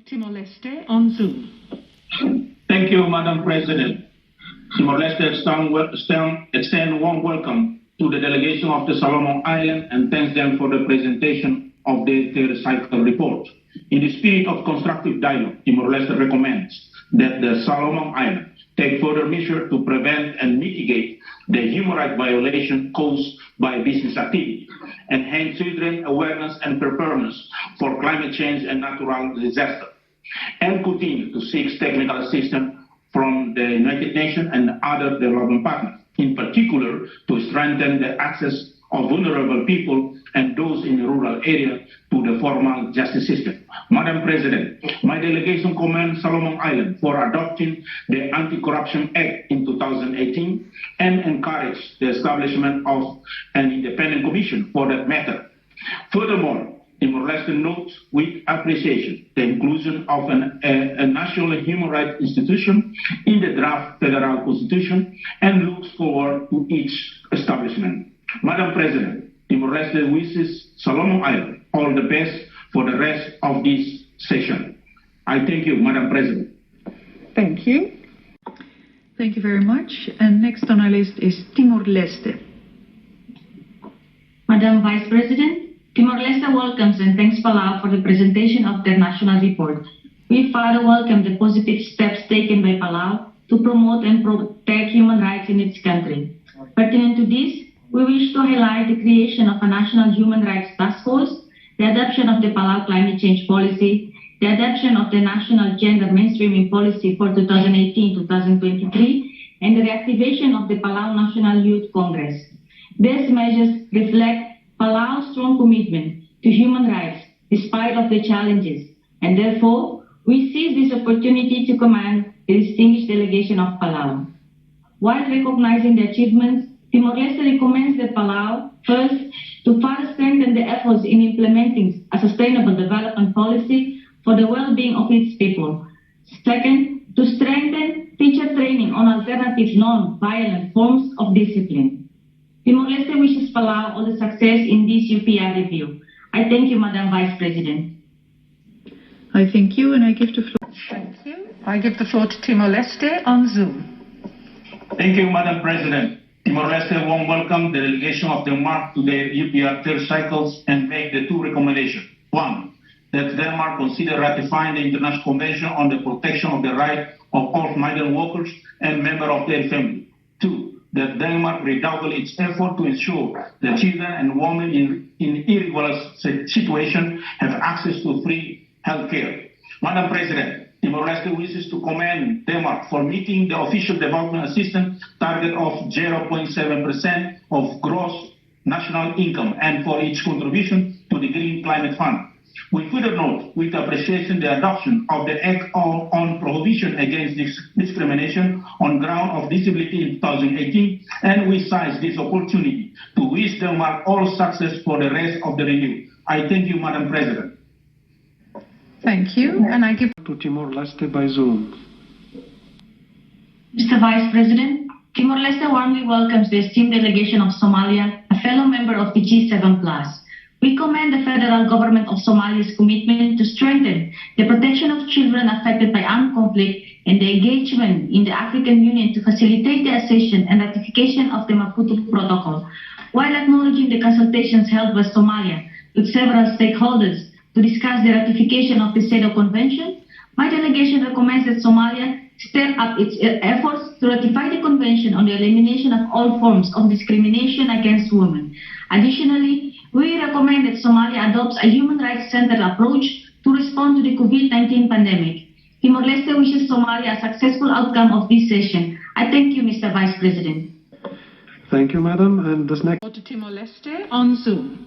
Timor-Leste on Zoom. Thank you, Madam President. Timor-Leste extend a warm welcome to the delegation of the Solomon Islands and thanks them for the presentation of the third cycle report. In the spirit of constructive dialogue, Timor-Leste recommends that the Solomon Islands take further measures to prevent and mitigate the human rights violation caused by business activity, enhance children awareness and preparedness for climate change and natural disaster, and continue to seek technical assistance from the United Nations and other development partners, in particular to strengthen the access of vulnerable people and those in rural areas to the formal justice system. Madam President, my delegation commends Solomon Islands for adopting the Anti-Corruption Act in 2018 and encourage the establishment of an independent commission for that matter. Furthermore, Timor-Leste notes with appreciation the inclusion of a national human rights institution in the draft federal constitution and looks forward to its establishment. Madam President, Timor-Leste wishes Solomon Islands all the best for the rest of this session. I thank you, Madam President. Thank you. Thank you very much. And next on our list is Timor-Leste. Madam Vice President, Timor-Leste welcomes and thanks Palau for the presentation of their national report. We further welcome the positive steps taken by Palau to promote and protect human rights in its country. Pertinent to this, we wish to highlight the creation of a national human rights task force, the adoption of the Palau climate change policy, the adoption of the national gender mainstreaming policy for 2018-2023, and the reactivation of the Palau National Youth Congress. These measures reflect Palau's strong commitment to human rights despite of the challenges, and therefore we seize this opportunity to commend the distinguished delegation of Palau. While recognizing the achievements, Timor-Leste recommends that Palau, first, to further strengthen the efforts in implementing a sustainable development policy for the well-being of its people. Second, to strengthen teacher training on alternative non-violent forms of discipline. Timor-Leste wishes Palau all the success in this UPR review. I thank you, Madam Vice President. I thank you, and I give the floor. Thank you. I give the floor to Timor-Leste on Zoom. Thank you, Madam President. Timor-Leste warm welcome the delegation of Denmark to the UPR third cycles and make the two recommendations. One, that Denmark consider ratifying the International Convention on the Protection of the Rights of all migrant workers and members of their family. Two, that Denmark redouble its effort to ensure that children and women in irregular situations have access to free health care. Madam President, Timor-Leste wishes to commend Denmark for meeting the official development assistance target of 0.7% of gross national income and for its contribution to the Green Climate Fund. We further note with appreciation the adoption of the Act on Prohibition Against Discrimination on Ground of Disability in 2018, and we seize this opportunity to wish Denmark all success for the rest of the review. I thank you, Madam President. Thank you, and I give to Timor-Leste by Zoom. Mr. Vice President, Timor-Leste warmly welcomes the esteemed delegation of Somalia, a fellow member of the G7+. We commend the federal government of Somalia's commitment to strengthen the protection of children affected by armed conflict and the engagement in the African Union to facilitate the accession and ratification of the Maukura Protocol, while acknowledging the consultations held by Somalia with several stakeholders to discuss the ratification of the CEDAW Convention. My delegation recommends that Somalia step up its efforts to ratify the Convention on the elimination of all forms of discrimination against women. Additionally, we recommend that Somalia adopts a human rights-centered approach to respond to the COVID-19 pandemic. Timor-Leste wishes Somalia a successful outcome of this session. I thank you, Mr. Vice President. Thank you, Madam. And this next to Timor-Leste on Zoom.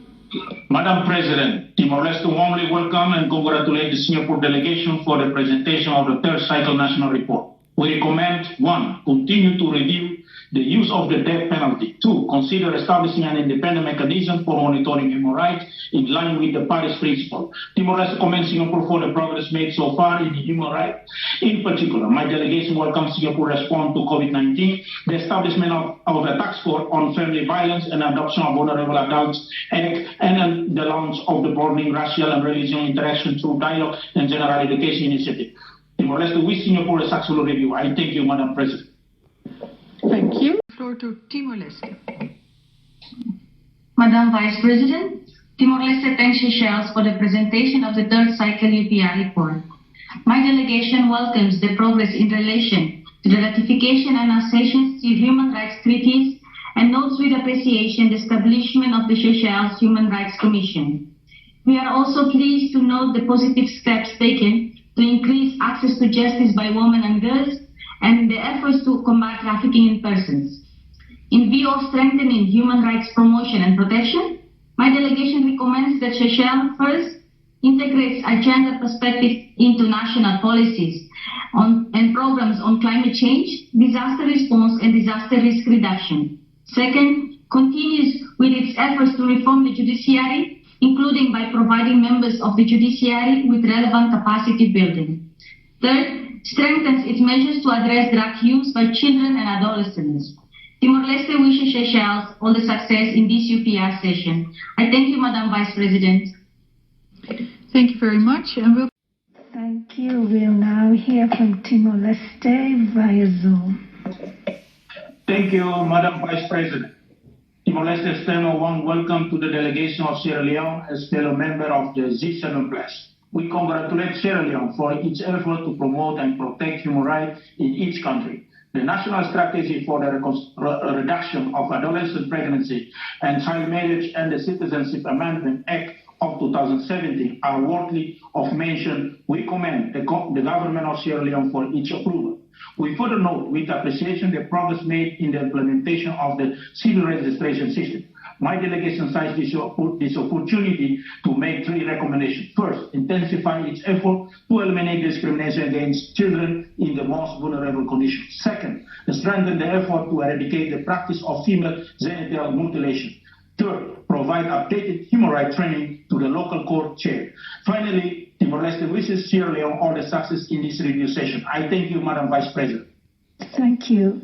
Madam President, Timor-Leste warmly welcome and congratulate the Singapore delegation for the presentation of the third cycle national report. We recommend, one, continue to review the use of the death penalty. 2, consider establishing an independent mechanism for monitoring human rights in line with the Paris Principle. Timor-Leste commends Singapore for the progress made so far in human rights. In particular, my delegation welcomes Singapore's response to COVID-19, the establishment of a task force on family violence and adoption of Vulnerable Adults Act, and the launch of the Broadening Racial and Religious Interaction Through Dialogue and General Education Initiative. Timor-Leste wish Singapore a successful review. I thank you, Madam President. Thank you. Floor to Timor-Leste. Madam Vice President, Timor-Leste thanks Seychelles for the presentation of the third cycle UPR report. My delegation welcomes the progress in relation to the ratification and accessions to human rights treaties and notes with appreciation the establishment of the Seychelles Human Rights Commission. We are also pleased to note the positive steps taken to increase access to justice by women and girls and the efforts to combat trafficking in persons. In view of strengthening human rights promotion and protection, my delegation recommends that Seychelles first integrates a gender perspective into national policies and programs on climate change, disaster response, and disaster risk reduction. Second, continues with its efforts to reform the judiciary, including by providing members of the judiciary with relevant capacity building. Third, strengthens its measures to address drug use by children and adolescents. Timor-Leste wishes Seychelles all the success in this UPR session. I thank you, Madam Vice President. Thank you very much. And Thank you. We'll now hear from Timor-Leste via Zoom. Thank you, Madam Vice President. Timor-Leste extends a warm welcome to the delegation of Sierra Leone as fellow member of the Z7+. We congratulate Sierra Leone for its effort to promote and protect human rights in each country. The National Strategy for the Reduction of Adolescent Pregnancy and Child Marriage and the Citizenship Amendment Act of 2017 are worthy of mention. We commend the government of Sierra Leone for its approval. We further note with appreciation the progress made in the implementation of the civil registration system. My delegation seized this opportunity to make 3 recommendations. First, intensify its effort to eliminate discrimination against children in the most vulnerable conditions. Second, strengthen the effort to eradicate the practice of female genital mutilation. Third, provide updated human rights training to the local court chair. Finally, Timor-Leste wishes Sierra Leone all the success in this review session. I thank you, Madam Vice President. Thank you.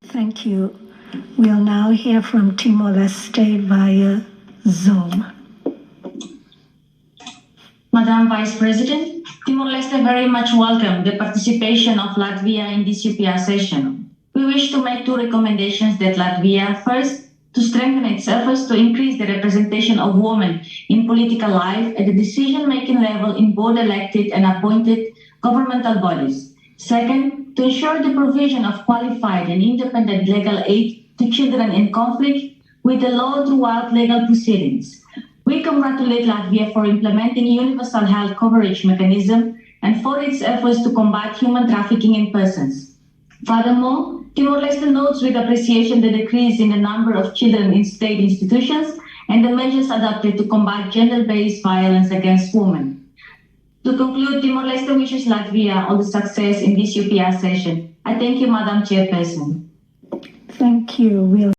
Thank you. We'll now hear from Timor-Leste via Zoom. Madam Vice President, Timor-Leste very much welcome the participation of Latvia in this UPR session. We wish to make 2 recommendations that Latvia, first, to strengthen its efforts to increase the representation of women in political life at the decision-making level in both elected and appointed governmental bodies. Second, to ensure the provision of qualified and independent legal aid to children in conflict with the law throughout legal proceedings. We congratulate Latvia for implementing universal health coverage mechanism and for its efforts to combat human trafficking in persons. Furthermore, Timor-Leste notes with appreciation the decrease in the number of children in state institutions and the measures adopted to combat gender-based violence against women. To conclude, Timor-Leste wishes Latvia all the success in this UPR session. I thank you, Madam Chairperson. Thank you. We'll